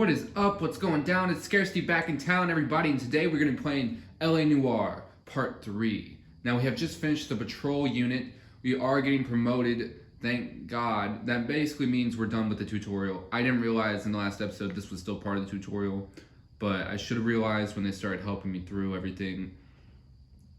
What is up? What's going down? It's Scarcity back in town, everybody, and today we're going to be playing LA Noire Part 3. Now, we have just finished the patrol unit. We are getting promoted, thank God. That basically means we're done with the tutorial. I didn't realize in the last episode this was still part of the tutorial, but I should have realized when they started helping me through everything,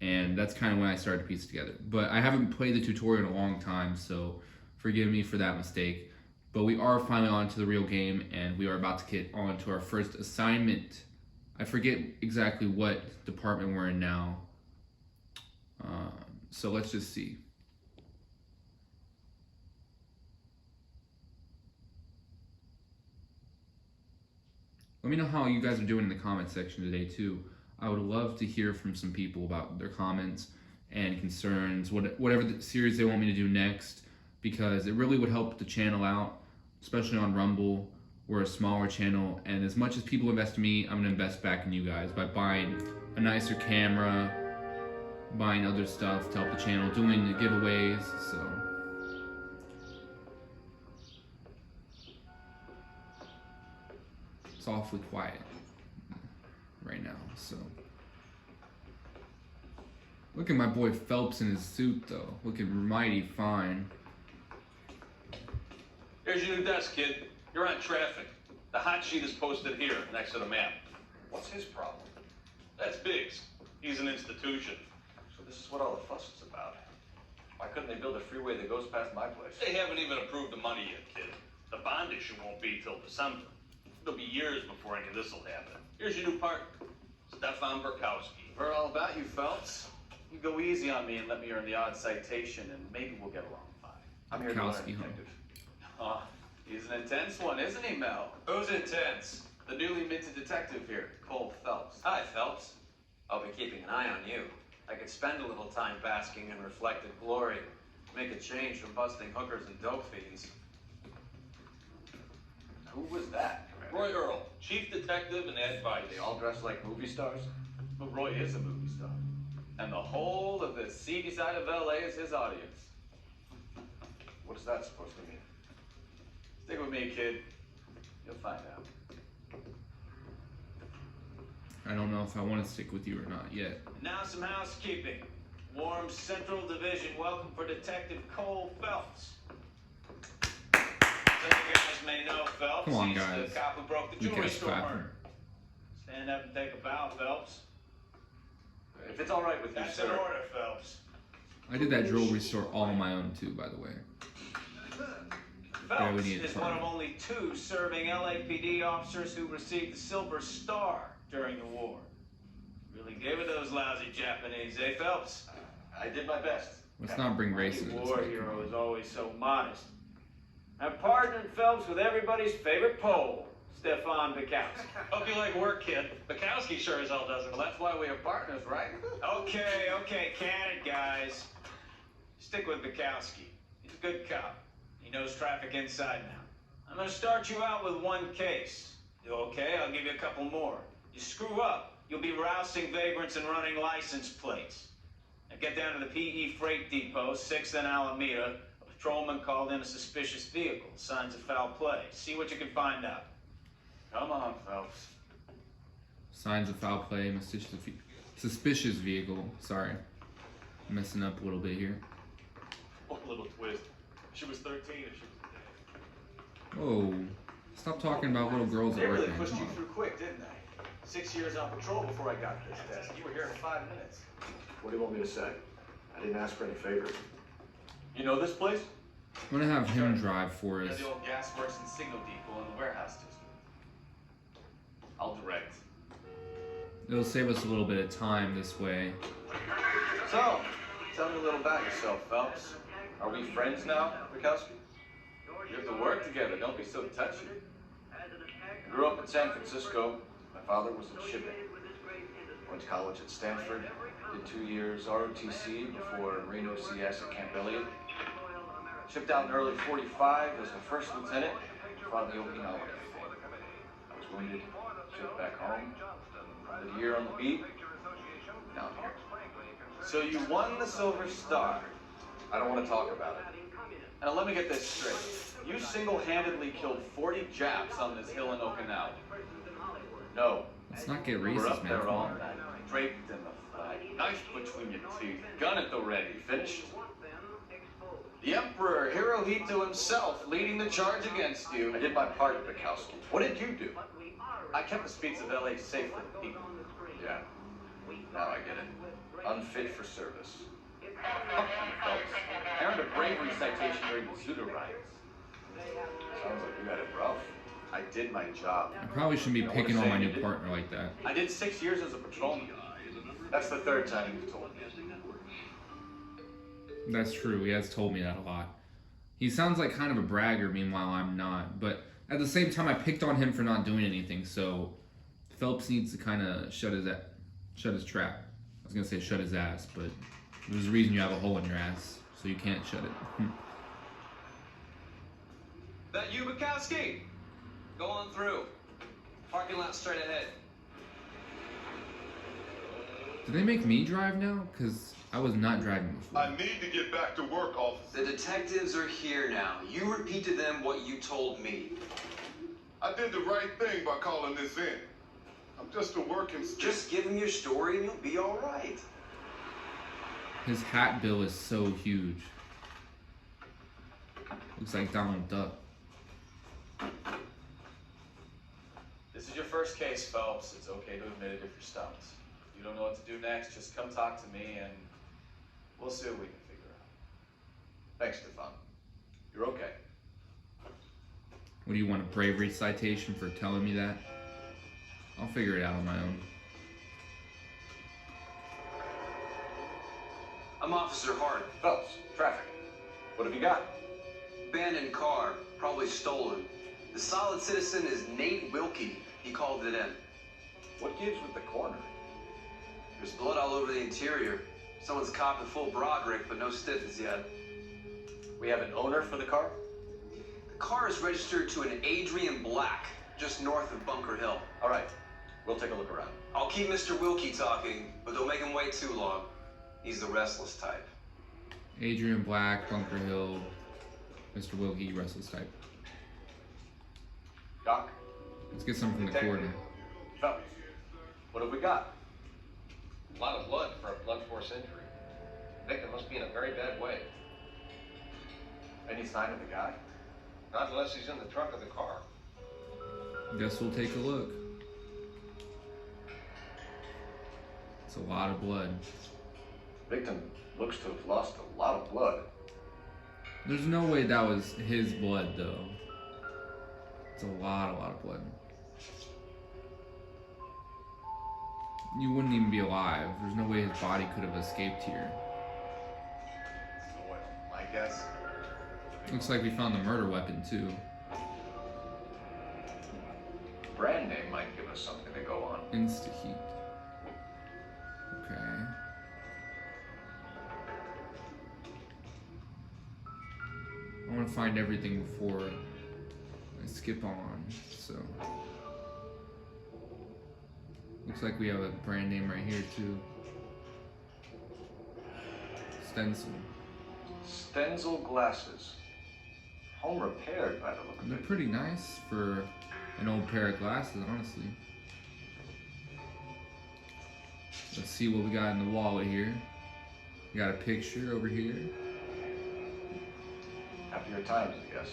and that's kind of when I started to piece it together. But I haven't played the tutorial in a long time, so forgive me for that mistake. But we are finally on to the real game, and we are about to get on to our first assignment. I forget exactly what department we're in now. So let's just see. Let me know how you guys are doing in the comment section today too. I would love to hear from some people about their comments and concerns, whatever the series they want me to do next, because it really would help the channel out. Especially on Rumble, we're a smaller channel, and as much as people invest in me, I'm gonna invest back in you guys by buying a nicer camera, buying other stuff to help the channel, doing the giveaways, so. It's awfully quiet right now, so. Look at my boy Phelps in his suit though, looking mighty fine. Here's your new desk, kid. You're on traffic. The hot sheet is posted here, next to the map. What's his problem? That's Biggs. He's an institution. So this is what all the fuss is about. Why couldn't they build a freeway that goes past my place? They haven't even approved the money yet, kid. The bond issue won't be till December. It'll be years before any of this will happen. Here's your new partner, Stefan Burkowski. Heard all about you, Phelps. You go easy on me and let me earn the odd citation, and maybe we'll get along fine. I'm here to learn, detective. Oh, he's an intense one, isn't he, Mel? Who's intense? The newly minted detective here, Cole Phelps. Hi, Phelps. I'll be keeping an eye on you. I could spend a little time basking in reflected glory. Make a change from busting hookers and dope fiends. Who was that? Roy Earl, chief detective and advice. They all dress like movie stars? But Roy is a movie star. And the whole of the seedy side of LA is his audience. What is that supposed to mean? Stick with me, kid. You'll find out. I don't know if I want to stick with you or not yet. Now some housekeeping. Warm Central Division welcome for Detective Cole Phelps. Some of you guys may know Phelps. Come on, He's guys. the cop who broke the You jewelry guys store clapping. murder. Stand up and take a bow, Phelps. If it's all right with you, That's sir. an order, Phelps. I did that jewelry store all on my own too, by the way. Yeah, we Phelps need a is one of partner. only 2 serving LAPD officers who received the Silver Star during the war. Really gave it those lousy Japanese, eh, Phelps? I did my best. Let's not bring race The into this. war like, hero come on. is always so modest. I'm partnering Phelps with everybody's favorite Pole, Stefan Burkowski. Hope you like work, kid. Bukowski sure as hell doesn't. Well, that's why we are partners, right? Okay, can it, guys. Stick with Burkowski. He's a good cop. He knows traffic inside now. I'm gonna start you out with 1 case. You okay? I'll give you a couple more. You screw up, you'll be rousting vagrants and running license plates. Now get down to the PE Freight Depot, 6th and Alameda. A patrolman called in a suspicious vehicle. Signs of foul play. See what you can find out. Come on, Phelps. Signs of foul play, suspicious vehicle. Sorry, I'm messing up a little bit here. One little twist. She was 13 and she was dead. Whoa, stop talking about little girls They at work, really man. pushed Come you on. through quick, didn't they? 6 years on patrol before I got to this desk. You were here in 5 minutes. What do you want me to say? I didn't ask for any favors. You know this place? I'm gonna have him drive for Yeah, us. the old gas works and signal depot in the warehouse district. I'll direct. It'll save us a little bit of time this way. So, tell me a little about yourself, Phelps. Are we friends now, Burkowski? We have to work together, don't be so touchy. I grew up in San Francisco. My father was in shipping. Went to college at Stanford. Did 2 years ROTC before Reno CS at Camp Elliott. Shipped out in early 45 as a first lieutenant. Fought in the Okinawa campaign. I was wounded. Shipped back home. Did a year on the beat. Down here. So you won the Silver Star. I don't want to talk about it. Now let me get this straight. You single-handedly killed 40 Japs on this hill in Okinawa. No. Let's not get We're racist, up man. there Come all on. night, draped in the flag, knife between your teeth, gun at the ready. Finished? The Emperor Hirohito himself leading the charge against you. I did my part, Bukowski. What did you do? I kept the streets of LA safe for the people. Yeah. Now I get it. Unfit for service. Fuck you, Phelps. I earned a bravery citation during the Zuda riots. Sounds like you had it rough. I did my job. I probably shouldn't be You know picking what on I'm my saying new you partner like that. I did 6 years as a patrolman. That's the third time you've told me. That's true. He has told me that a lot. He sounds like kind of a bragger, meanwhile I'm not. But at the same time, I picked on him for not doing anything. So Phelps needs to kind of shut his trap. I was gonna say shut his ass, but there's a reason you have a hole in your ass, so you can't shut it. That you, Bukowski? Go on through. Parking lot straight ahead. Do they make me drive now? Because I was not driving before. I need to get back to work, officer. The detectives are here now. You repeat to them what you told me. I did the right thing by calling this in. I'm just a working stick. Just give them your story and you'll be all right. His hat bill is so huge. Looks like Donald Duck. This is your first case, Phelps. It's okay to admit it if you're stumped. If you don't know what to do next, just come talk to me and we'll see what we can figure out. Thanks, Stefan. You're okay. What do you want, a bravery citation for telling me that? I'll figure it out on my own. I'm Officer Hart. Phelps, traffic. What have you got? Abandoned car, probably stolen. The solid citizen is Nate Wilkie. He called it in. What gives with the corner? There's blood all over the interior. Someone's copped a full Broderick, but no stiffness yet. We have an owner for the car? The car is registered to an Adrian Black, just north of Bunker Hill. All right, we'll take a look around. I'll keep Mr. Wilkie talking, but don't make him wait too long. He's the restless type. Adrian Black, Bunker Hill, Mr. Wilkie, restless type. Doc? Let's get some from the Detective. coroner. Phelps, what have we got? A lot of blood for a blunt force injury. Victim must be in a very bad way. Any sign of the guy? Not unless he's in the trunk of the car. Guess we'll take a look. It's a lot of blood. Victim looks to have lost a lot of blood. There's no way that was his blood, though. It's a lot of blood. You wouldn't even be alive. There's no way his body could have escaped here. Oil, my guess. Looks like we found the murder weapon, too. Brand name might give us something to go on. Insta-heat. Okay. I want to find everything before I skip on, so. Looks like we have a brand name right here too. Stencil. Stenzel glasses. Home repaired by the look of They're it. pretty nice for an old pair of glasses, honestly. Let's see what we got in the wallet here. We got a picture over here. Happier times, I guess.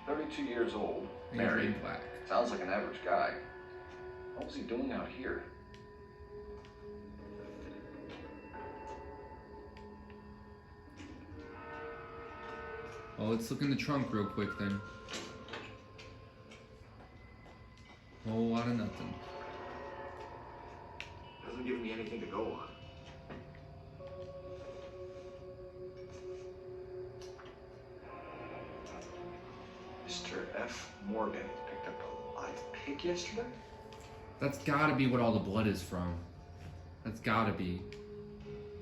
$32 years old, married. Adrian Black. Sounds like an average guy. What was he doing out here? Well, let's look in the trunk real quick then. Whole lot of nothing. Doesn't give me anything to go on. Mr. F. Morgan picked up a live pig yesterday? That's gotta be what all the blood is from. That's gotta be.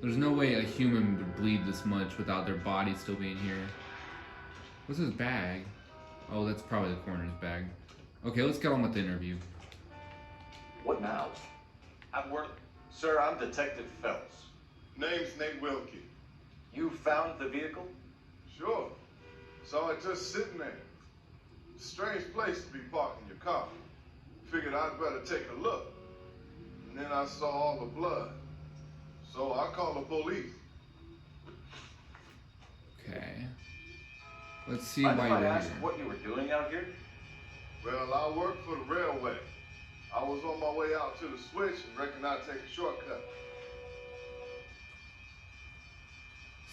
There's no way a human would bleed this much without their body still being here. What's his bag? Oh, that's probably the coroner's bag. Okay, let's get on with the interview. What now? I've worked. Sir, I'm Detective Phelps. Name's Nate Wilkie. You found the vehicle? Sure. Saw it just sitting there. Strange place to be parking your car. Figured I'd better take a look. And then I saw all the blood. So I called the police. Okay. Let's see Mind why if you're I here. ask what you were doing out here? Well, I work for the railway. I was on my way out to the switch and reckoned I'd take a shortcut.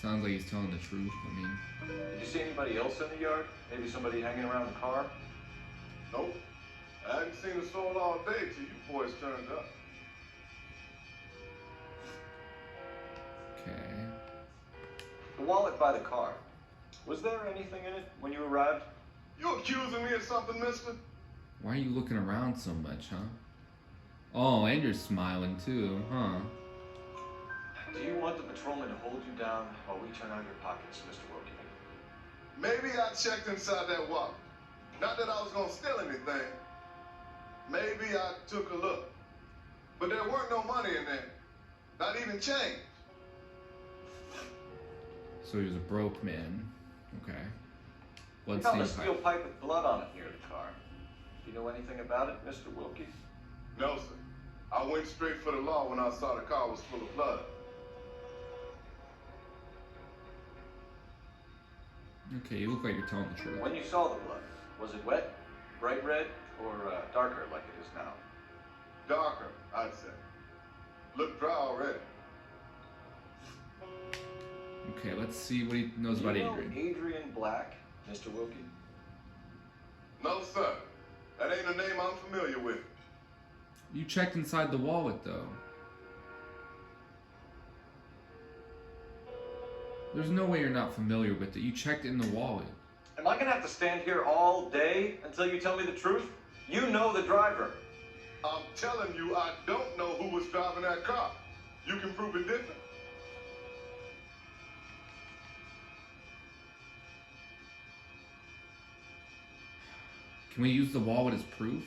Sounds like he's telling the truth. I mean, Did you see anybody else in the yard? Maybe somebody hanging around the car? Nope. I hadn't seen a soul all day till you boys turned up. okay. The wallet by the car. Was there anything in it when you arrived? You accusing me of something, mister? Why are you looking around so much, huh? Oh, and you're smiling too, huh? Do you want the patrolman to hold you down while we turn out your pockets, Mr. Wilkie? Maybe I checked inside that wallet. Not that I was gonna steal anything. Maybe I took a look. But there weren't no money in there. Not even change. So he was a broke man. Okay. We Let's found a see. steel pipe with blood on it near the car. Do you know anything about it, Mr. Wilkie? No, sir. I went straight for the law when I saw the car was full of blood. Okay, you look like you're telling the truth. When you saw the blood, was it wet, bright red, or darker like it is now? Darker, I'd say. Looked dry already. Okay, let's see what he knows about Do you know Adrian. Adrian Black, Mr. Wilkie? No, sir. That ain't a name I'm familiar with. You checked inside the wallet, though. There's no way you're not familiar with it. You checked in the wallet. Am I gonna have to stand here all day until you tell me the truth? You know the driver. I'm telling you, I don't know who was driving that car. You can prove it different. Can we use the wallet as proof?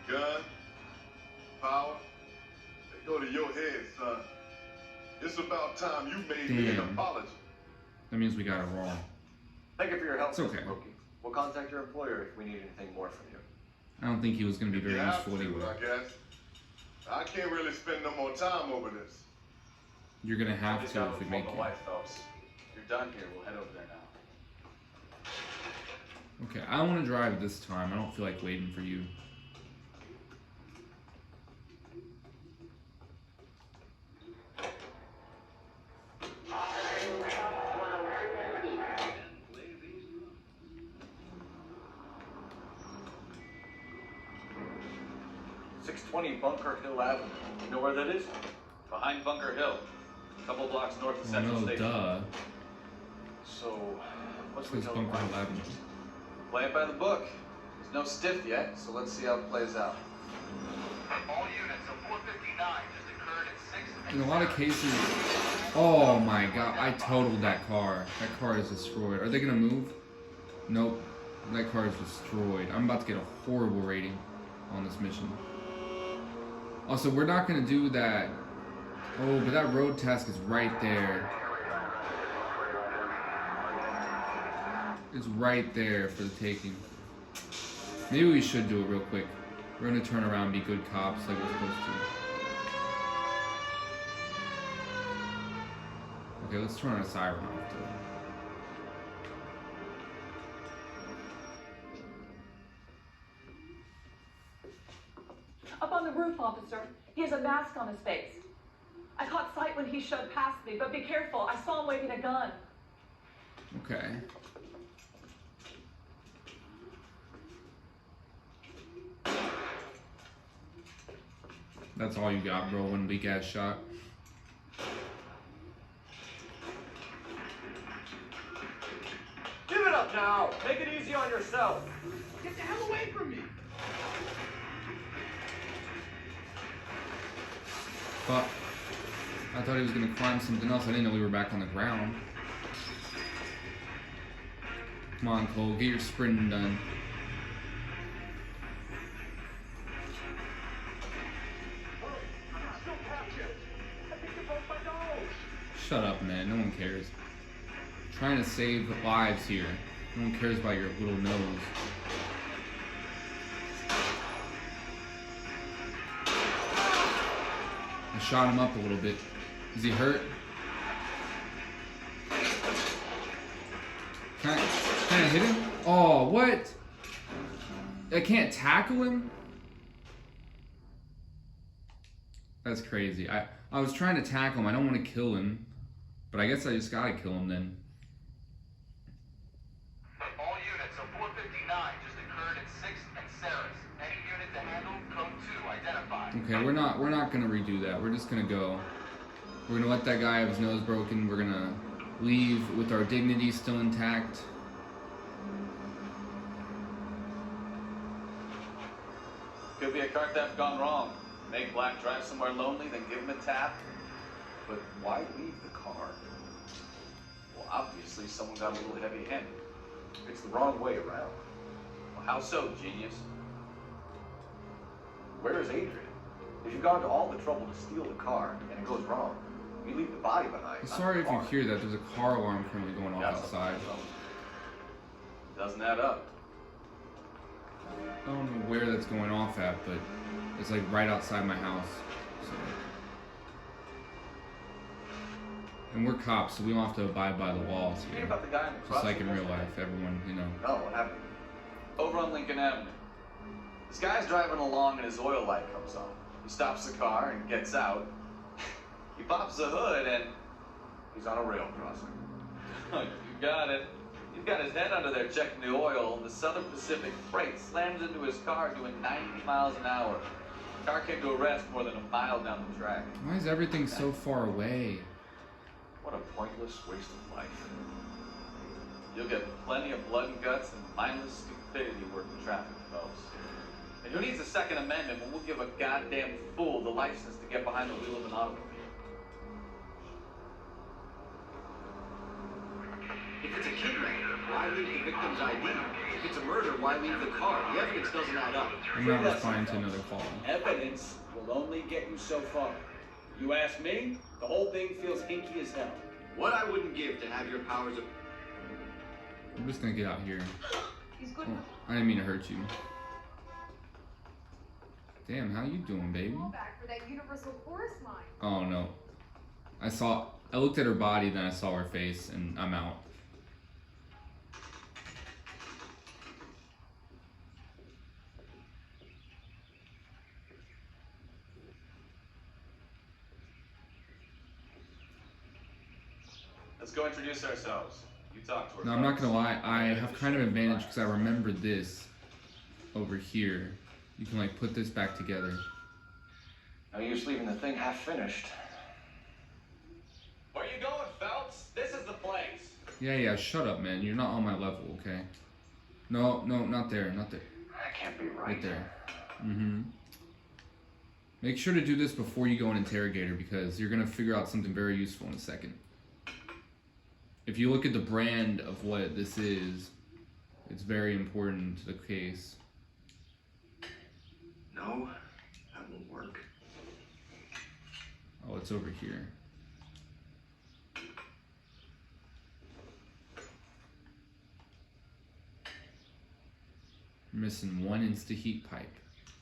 Gun, power, they go to your head, son. It's about time you made me an Damn. apology. That means we got it wrong. Thank you for your help, It's okay. Mr. Wilkie. We'll contact your employer if we need anything more from you. I don't think he was going to be You very have useful to, anyway. I guess. I can't really spend no more time over this. You're going to have Just to got if we inform make my it. wife, Phelps. You're done here. We'll head over there now. Okay, I want to drive this time. I don't feel like waiting for you. Bunker Hill Avenue. You know where that is? Behind Bunker Hill, a couple blocks north of Oh Central no, Station. duh. So, what's This the Bunker Hill Avenue. Play it by the book. There's no stiff yet, so let's see how it plays out. All units, a 459 just occurred at 6. In a lot of cases, oh my god, I totaled that car. That car is destroyed. Are they gonna move? Nope, that car is destroyed. I'm about to get a horrible rating on this mission. Also, we're not gonna do that. Oh, but that road task is right there. It's right there for the taking. Maybe we should do it real quick. We're gonna turn around and be good cops like we're supposed to. Okay, let's turn our siren off too. Up on the roof, officer. He has a mask on his face. I caught sight when he shoved past me, but be careful. I saw him waving a gun. Okay. That's all you got, bro. One weak ass shot. Give it up now! Make it easy on yourself! Get the hell away from me! Fuck. I thought he was gonna climb something else. I didn't know we were back on the ground. Come on, Cole. Get your sprinting done. Shut up, man. No one cares. Trying to save lives here. No one cares about your little nose. I shot him up a little bit. Is he hurt? Can I hit him? Oh, what? I can't tackle him? That's crazy. I was trying to tackle him. I don't want to kill him. But I guess I just gotta kill him then. All units, a 459 just occurred at 6th and Saris. Any unit to handle, code 2 identified. Okay, we're not gonna redo that. We're just gonna go. We're gonna let that guy have his nose broken. We're gonna leave with our dignity still intact. Could be a car theft gone wrong. Make Black drive somewhere lonely, then give him a tap. But why leave the car? Well, obviously someone got a little heavy-handed. It's the wrong way around. Well, how so, genius? Where is Adrian? If you've gone to all the trouble to steal the car and it goes wrong, you leave the body behind. I'm sorry if you hear that. There's a car alarm currently going off outside. Doesn't add up. I don't know where that's going off at, but it's like right outside my house. So. And we're cops, so we don't have to abide by the laws here. About the guy in the Just like in real life, everyone, you know. No, what happened? Over on Lincoln Avenue. This guy's driving along and his oil light comes on. He stops the car and gets out. He pops the hood and he's on a rail crossing. You got it. He's got his head under there checking the oil, and the Southern Pacific Freight slams into his car doing 90 miles an hour. The car came to a rest more than a mile down the track. Why is everything so far away? What a pointless waste of life. You'll get plenty of blood and guts and mindless stupidity working traffic, folks. And who needs a Second Amendment when we'll give a goddamn fool the license to get behind the wheel of an automobile? If it's a kidnapping, why leave the victim's ID? If it's a murder, why leave the car? The evidence doesn't add up. I'm not responding to another call. Evidence will only get you so far. You ask me, the whole thing feels hinky as hell. What I wouldn't give to have your powers of... I'm just gonna get out here. He's good. Oh, I didn't mean to hurt you. Damn, how you doing, baby? Back for that universal chorus line. Oh no. I looked at her body, then I saw her face, and I'm out. Let's go introduce ourselves. You talk to her. No, I'm not gonna lie, I have kind of an advantage because I remember this over here. You can like put this back together. No use leaving the thing half finished. Where you going, Phelps? This is the place. Yeah, shut up, man. You're not on my level, okay? No, not there, not there. That can't be right. Right there. Mm-hmm. Make sure to do this before you go and interrogate her because you're gonna figure out something very useful in a second. If you look at the brand of what this is, it's very important to the case. No, that won't work. Oh, it's over here. You're missing one Insta-heat pipe.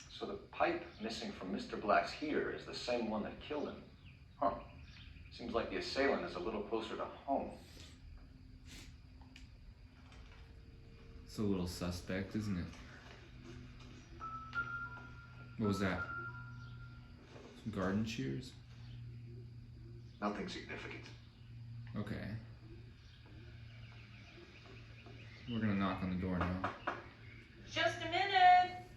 So the pipe missing from Mr. Black's heater is the same one that killed him. Huh. Seems like the assailant is a little closer to home. It's a little suspect, isn't it? What was that? Some garden shears? Nothing significant. Okay. We're gonna knock on the door now. Just a minute.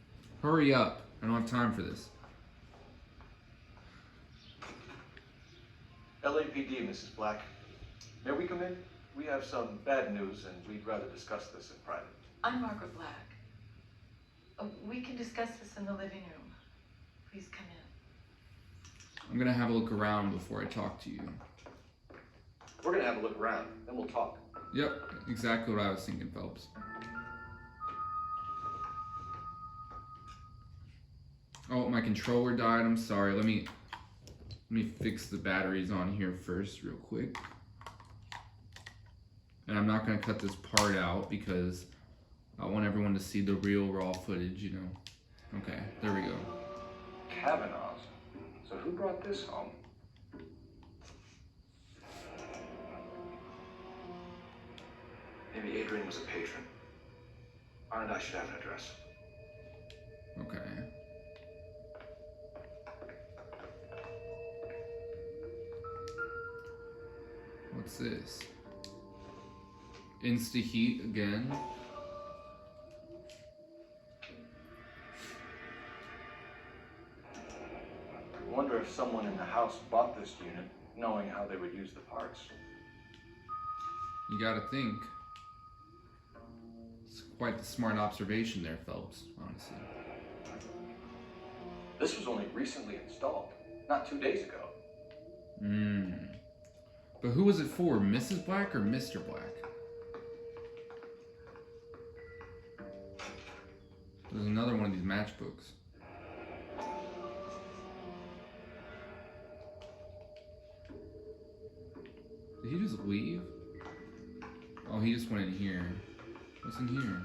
Hurry up. I don't have time for this. LAPD, Mrs. Black. May we come in? We have some bad news and we'd rather discuss this in private. I'm Margaret Black. We can discuss this in the living room. Please come in. I'm gonna have a look around before I talk to you. We're gonna have a look around, then we'll talk. Yep, exactly what I was thinking, Phelps. Oh, my controller died. I'm sorry. Let me Let me fix the batteries on here first real quick. And I'm not going to cut this part out because I want everyone to see the real raw footage, you know. Okay, there we go. Kavanaugh's. So who brought this home? Maybe Adrian was a patron. Arn and I should have an address. Okay. What's this? Insta heat again. I wonder if someone in the house bought this unit, knowing how they would use the parts. You gotta think. It's quite the smart observation there, Phelps, honestly. This was only recently installed, not 2 days ago. But who was it for? Mrs. Black or Mr. Black? There's another one of these matchbooks. Did he just leave? Oh, he just went in here. What's in here?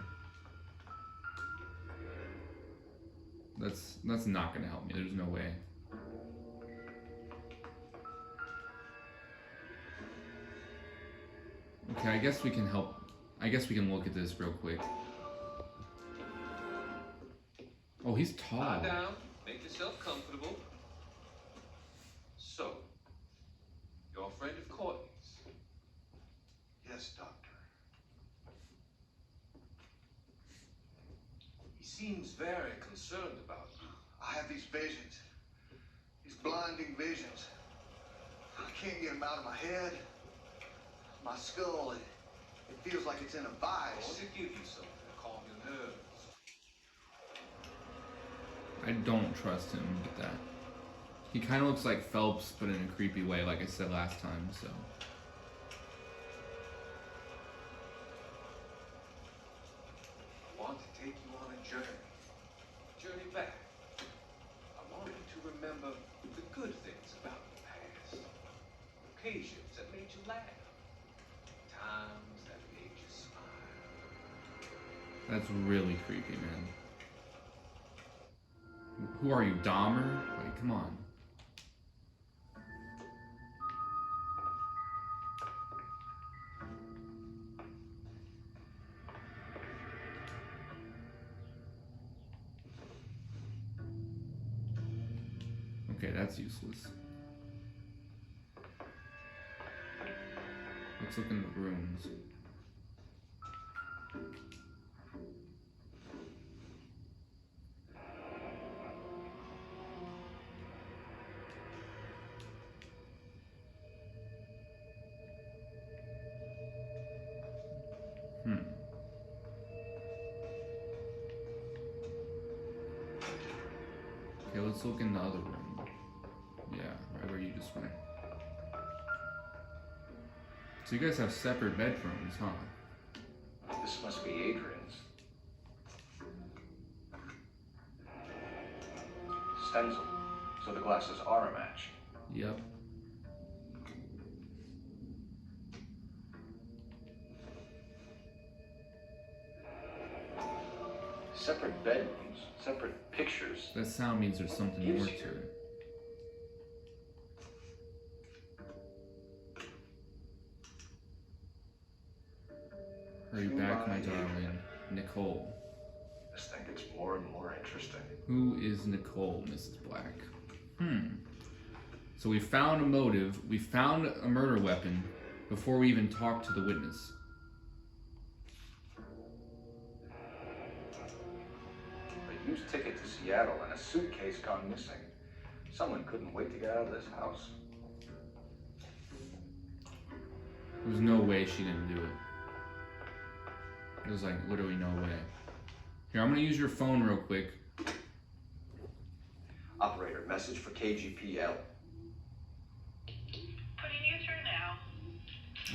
That's not gonna help me. There's no way. Okay, I guess we can help. I guess we can look at this real quick. Oh, he's tall. Lie down. Make yourself comfortable. So, you're a friend of Courtney's? Yes, Doctor. He seems very concerned about you. I have these visions. These blinding visions. I can't get them out of my head. My skull, it feels like it's in a I vice. want to give you something to calm your nerves. I don't trust him with that. He kind of looks like Phelps, but in a creepy way, like I said last time, so. I want to take you on a journey back. I want you to remember the good things about the past. Occasions that made you laugh. Times that made you smile. That's really creepy, man. Who are you, Dahmer? Like, come on. Okay, that's useless. Let's look in the rooms. Okay, let's look in the other room. Yeah, right where you just went. So you guys have separate bedrooms, huh? This must be Adrian's. Stencil, so the glasses are a match. Yep. Separate bedrooms, separate pictures. That sound means there's something more to it. Hurry back, my darling. Nicole. This thing gets more and more interesting. Who is Nicole, Mrs. Black? So we found a motive, we found a murder weapon before we even talked to the witness. A used ticket to Seattle and a suitcase gone missing. Someone couldn't wait to get out of this house. There's no way she didn't do it. There's like literally no way. Here, I'm gonna use your phone real quick. Operator, message for KGPL. Putting you through now.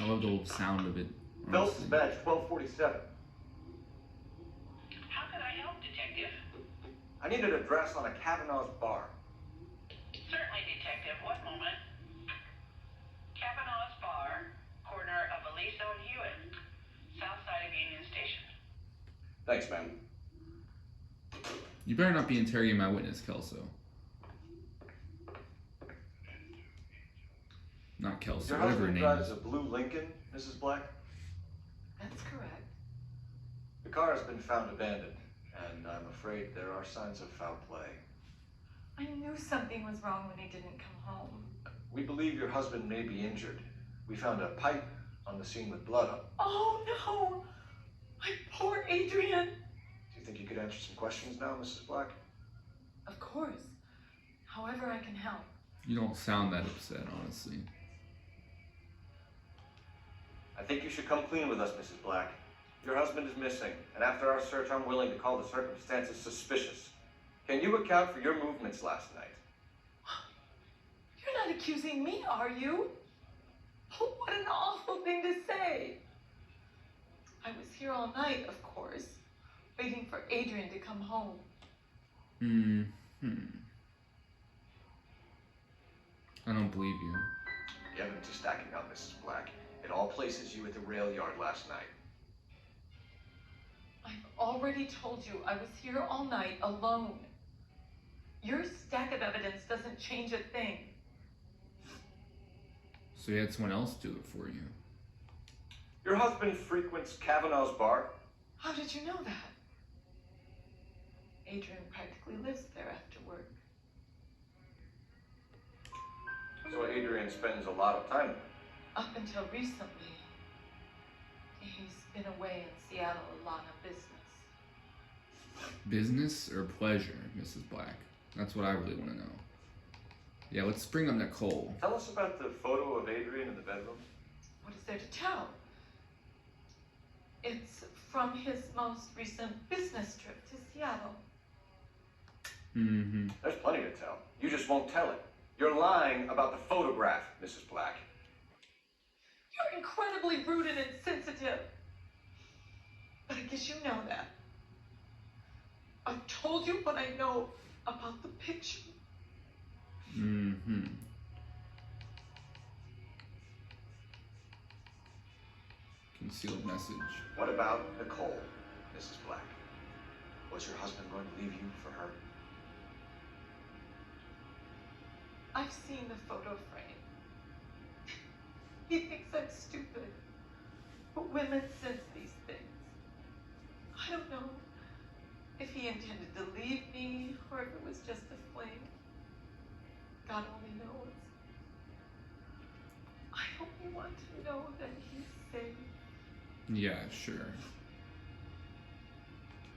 I love the old sound of it. Phelps honestly. badge 1247. How can I help, Detective? I need an address on a Kavanaugh's bar. Certainly, Detective. One moment. Thanks, man. You better not be interrogating my witness, Kelso. Not Kelso, Your whatever her husband name drives is. a blue Lincoln, Mrs. Black? That's correct. The car has been found abandoned, and I'm afraid there are signs of foul play. I knew something was wrong when he didn't come home. We believe your husband may be injured. We found a pipe on the scene with blood on it. Oh no! My poor Adrian! Do you think you could answer some questions now, Mrs. Black? Of course. However I can help. You don't sound that upset, honestly. I think you should come clean with us, Mrs. Black. Your husband is missing, and after our search, I'm willing to call the circumstances suspicious. Can you account for your movements last night? You're not accusing me, are you? Oh, what an awful thing to say. I was here all night, of course, waiting for Adrian to come home. I don't believe you. The evidence is stacking up, Mrs. Black. It all places you at the rail yard last night. I've already told you I was here all night alone. Your stack of evidence doesn't change a thing. So you had someone else do it for you. Your husband frequents Kavanaugh's bar? How did you know that? Adrian practically lives there after work. So Adrian spends a lot of time there. Up until recently, he's been away in Seattle a lot of business. Business or pleasure, Mrs. Black? That's what I really want to know. Yeah, let's bring up Nicole. Tell us about the photo of Adrian in the bedroom. What is there to tell? It's from his most recent business trip to Seattle. There's plenty to tell. You just won't tell it. You're lying about the photograph, Mrs. Black. You're incredibly rude and insensitive. But I guess you know that. I've told you what I know about the picture. Concealed message. What about Nicole, Mrs. Black? Was your husband going to leave you for her? I've seen the photo frame. He thinks I'm stupid. But women sense these things. I don't know if he intended to leave me or if it was just a fling. God only knows. I only want to know that he's safe. Yeah, sure.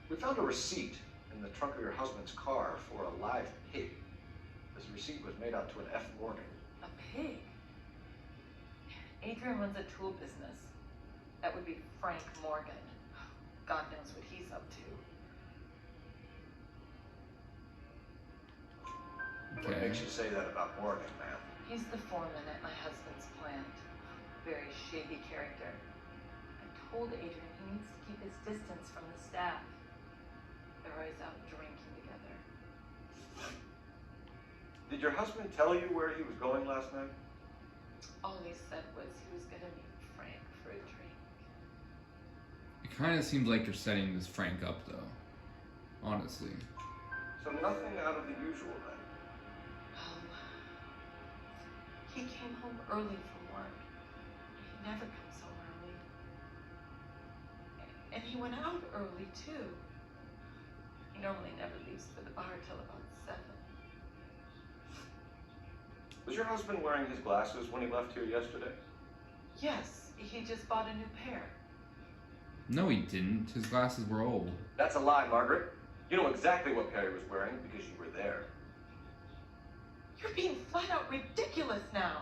We found a receipt in the trunk of your husband's car for a live pig. This receipt was made out to an F. Morgan. A pig? Adrian runs a tool business. That would be Frank Morgan. God knows what he's up to. What makes you say that about Morgan, ma'am? He's the foreman at my husband's plant. Very shady character. I told Adrian he needs to keep his distance from the staff. They're always out drinking together. Did your husband tell you where he was going last night? All he said was he was gonna meet Frank for a drink. It kind of seems like you're setting this Frank up, though. Honestly. So nothing out of the usual then? He came home early from work. He never comes home early. And he went out early, too. He normally never leaves for the bar till about 7. Was your husband wearing his glasses when he left here yesterday? Yes, he just bought a new pair. No, he didn't. His glasses were old. That's a lie, Margaret. You know exactly what pair he was wearing because you were there. You're being flat out ridiculous now.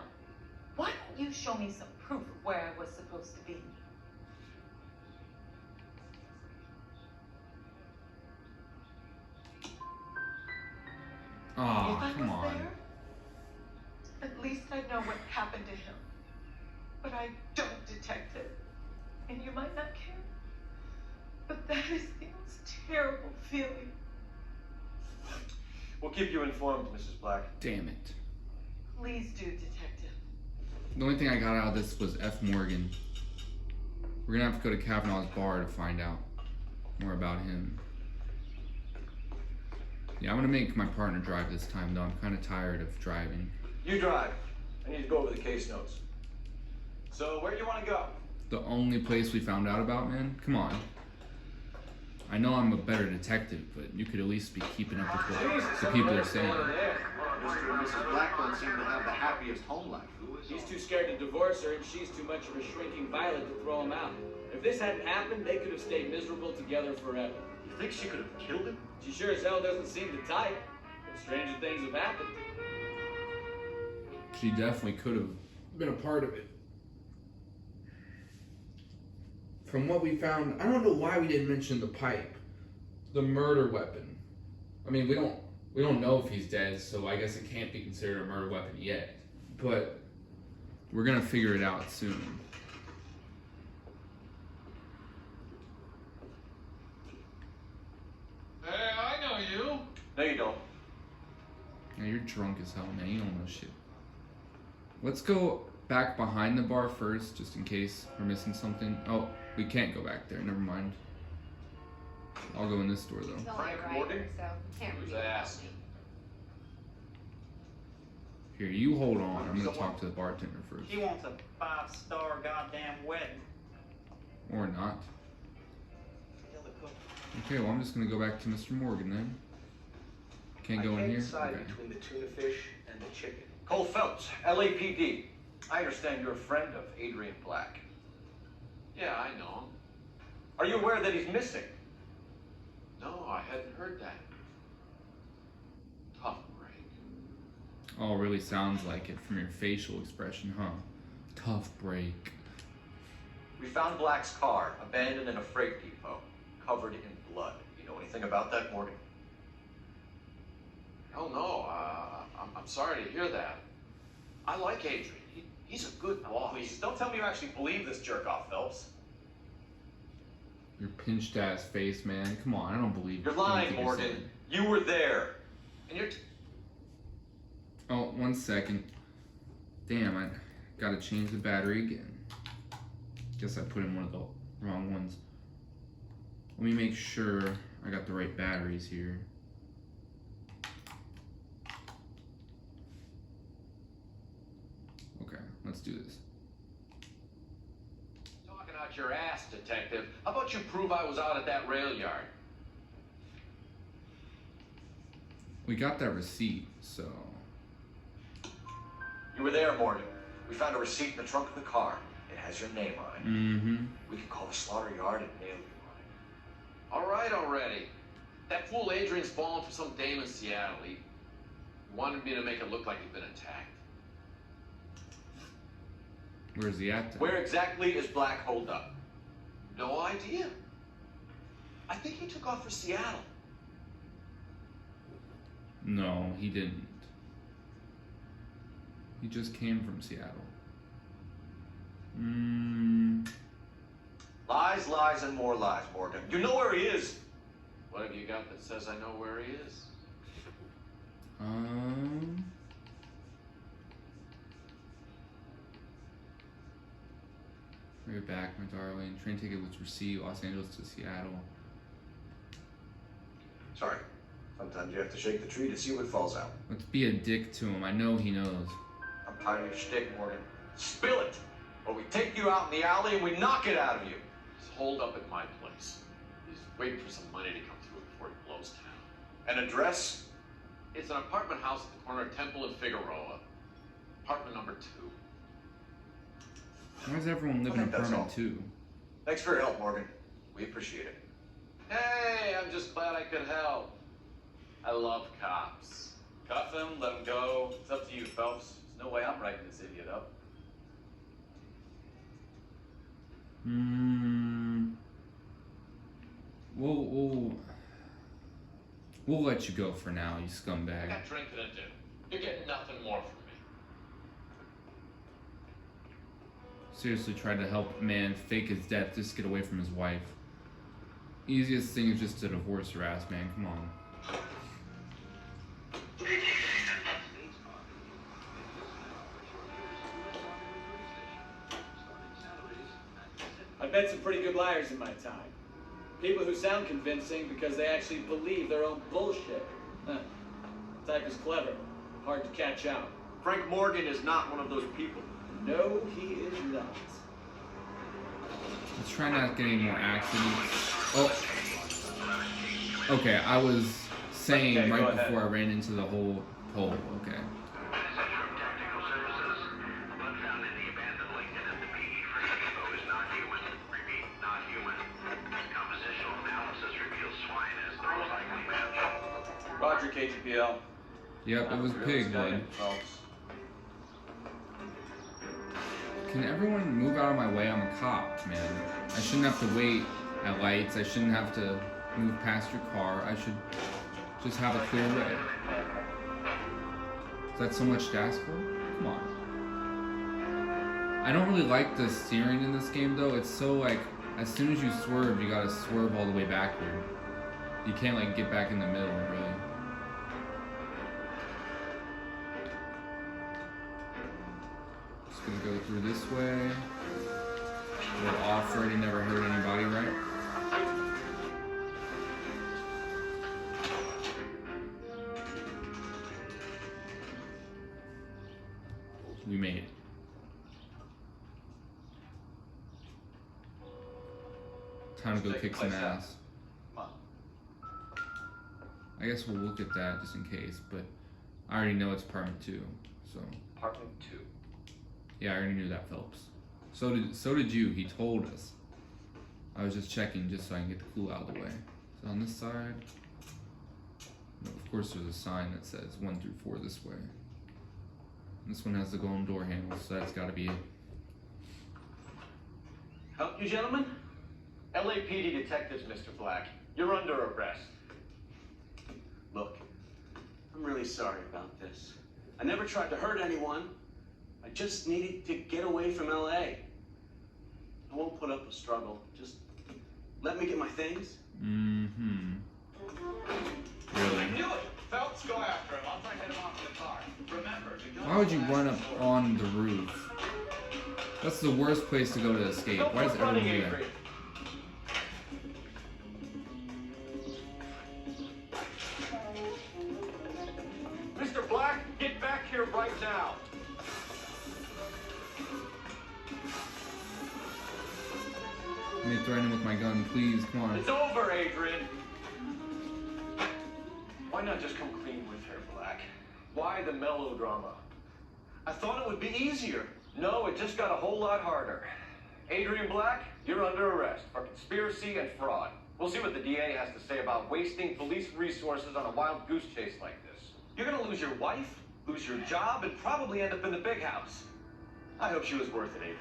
Why don't you show me some proof of where I was supposed to be? Aw, if I come was on. there, at least I'd know what happened to him. But I don't, detective. And you might not care. But that is the most terrible feeling. We'll keep you informed, Mrs. Black. Damn it. Please do, detective. The only thing I got out of this was F. Morgan. We're gonna have to go to Kavanaugh's bar to find out. more about him. Yeah, I'm gonna make my partner drive this time, though. I'm kind of tired of driving. You drive. I need to go over the case notes. So, where do you want to go? The only place we found out about, man? Come on. I know I'm a better detective, but you could at least be keeping up with what the people are saying. Mr. and Mrs. Black don't seem to have the happiest home life. He's too scared to divorce her, and she's too much of a shrinking violet to throw him out. If this hadn't happened, they could have stayed miserable together forever. You think she could have killed him? She sure as hell doesn't seem the type, but stranger things have happened. She definitely could have been a part of it. From what we found, I don't know why we didn't mention the pipe, the murder weapon. I mean, we don't know if he's dead, so I guess it can't be considered a murder weapon yet. But we're gonna figure it out soon. Hey, I know you. No, you don't. Yeah, you're drunk as hell, man. You don't know shit. Let's go back behind the bar first, just in case we're missing something. Oh, we can't go back there. Never mind. I'll go in this door, though. It's only Frank right Morgan? here, so can't Who's really asking? Here, you hold on. I'm gonna talk to the bartender first. She wants a 5-star goddamn wedding. Or not. Okay, well, I'm just gonna go back to Mr. Morgan then. Can't go in here? Decide Okay. between the tuna fish and the chicken. Cole Phelps, LAPD. I understand you're a friend of Adrian Black. Yeah, I know him. Are you aware that he's missing? No, I hadn't heard that. Tough break. Oh, it really sounds like it from your facial expression, huh? Tough break. We found Black's car abandoned in a freight depot, covered in blood. You know anything about that, Morgan? Hell no. I'm sorry to hear that. I like Adrian. He's a good boss. Please, don't tell me you actually believe this jerk-off, Phelps. Your pinched ass face, man. Come on, I don't believe You're lying, anything Morgan. saying. You were there. And you're... Oh, 1 second. Damn, I gotta change the battery again. Guess I put in one of the wrong ones. Let me make sure I got the right batteries here. Okay, let's do this. Talking out your ass, detective. How about you prove I was out at that rail yard? We got that receipt, so... You were there, Morgan. We found a receipt in the trunk of the car. It has your name on it. Mm-hmm. We can call the slaughter yard and nail you on it. All right already. That fool Adrian's falling for some dame in Seattle. He wanted me to make it look like he'd been attacked. Where's he at then? Where exactly is Black holed up? No idea. I think he took off for Seattle. No, he didn't. He just came from Seattle. Lies, lies, and more lies, Morgan. You know where he is. What have you got that says I know where he is? Right back, my darling. Train ticket was received, Los Angeles to Seattle. Sorry. Sometimes you have to shake the tree to see what falls out. Let's be a dick to him. I know he knows. I'm tired of your shtick, Morgan. Spill it, or we take you out in the alley and we knock it out of you. He's holed up at my place. He's waiting for some money to come through before he blows town. An address? It's an apartment house at the corner of Temple and Figueroa. Apartment number 2. Why does everyone live in apartment 2? Thanks for your help, Morgan. We appreciate it. Hey, I'm just glad I could help. I love cops. Cuff him, let him go. It's up to you, Phelps. There's no way I'm writing this idiot up. We'll let you go for now, you I scumbag. got drinking to do. You're getting nothing more from me. Seriously tried to help a man fake his death just to get away from his wife. Easiest thing is just to divorce her ass, man. Come on. I've met some pretty good liars in my time. People who sound convincing because they actually believe their own bullshit. Huh. The type is clever, hard to catch out. Frank Morgan is not one of those people. No, he is not. Let's try not getting more accidents. Oh. Okay, I was saying Okay, right go ahead. before I ran into the whole pole. Okay. Roger, KTPL. Yep, it was pig blood. Can everyone move out of my way? I'm a cop, man. I shouldn't have to wait at lights. I shouldn't have to move past your car. I should just have a clear way. Is that so much to ask for? Come on. I don't really like the steering in this game though. It's so like, as soon as you swerve, you gotta swerve all the way backward. You can't like get back in the middle, really. Just gonna go through this way. We're off-roading, never hurt anybody, right? We made it. Time to go kick some ass. I guess we'll look at that just in case, but I already know it's apartment 2, so. Apartment 2. Yeah, I already knew that, Phelps. So did you. He told us. I was just checking just so I can get the clue out of the way. So on this side, no, of course there's a sign that says 1 through 4 this way. This one has the golden door handle, so that's got to be it. Help you, gentlemen? LAPD detectives, Mr. Black. You're under arrest. Look, I'm really sorry about this. I never tried to hurt anyone. I just needed to get away from LA. I won't put up a struggle. Just let me get my things. Mm-hmm. Really? Do it! Phelps, go after him. I'll try to head him off to the car. Remember, Why would you run up on the roof? That's the worst place to go to escape. Why does everyone do that? Mr. Black, get back here right now. Let me threaten him with my gun, please. Come on. It's over, Adrian. Why not just come clean with her, Black? Why the melodrama? I thought it would be easier. No, it just got a whole lot harder. Adrian Black, you're under arrest for conspiracy and fraud. We'll see what the DA has to say about wasting police resources on a wild goose chase like this. You're gonna lose your wife, lose your job, and probably end up in the big house. I hope she was worth it, Adrian.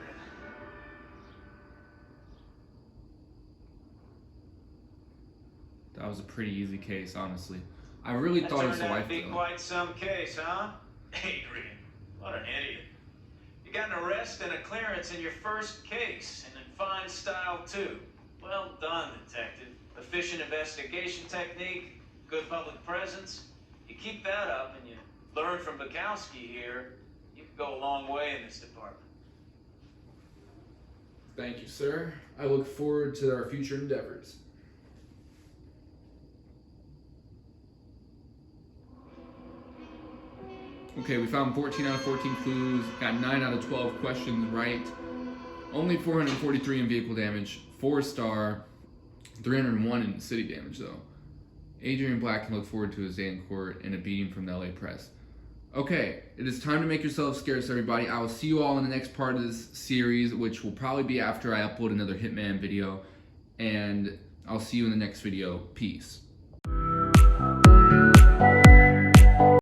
That was a pretty easy case, honestly. I really thought it was the wife, That turned out to be though. quite some case, huh? Adrian, what an idiot. You got an arrest and a clearance in your first case, and in fine style, too. Well done, detective. Efficient investigation technique, good public presence. You keep that up and you learn from Bukowski here, you can go a long way in this department. Thank you, sir. I look forward to our future endeavors. Okay, we found 14 out of 14 clues, got 9 out of 12 questions right. Only 443 in vehicle damage, 4-star, 301 in city damage though. Adrian Black can look forward to his day in court and a beating from the LA press. Okay, it is time to make yourselves scarce, everybody. I will see you all in the next part of this series, which will probably be after I upload another Hitman video. And I'll see you in the next video. Peace.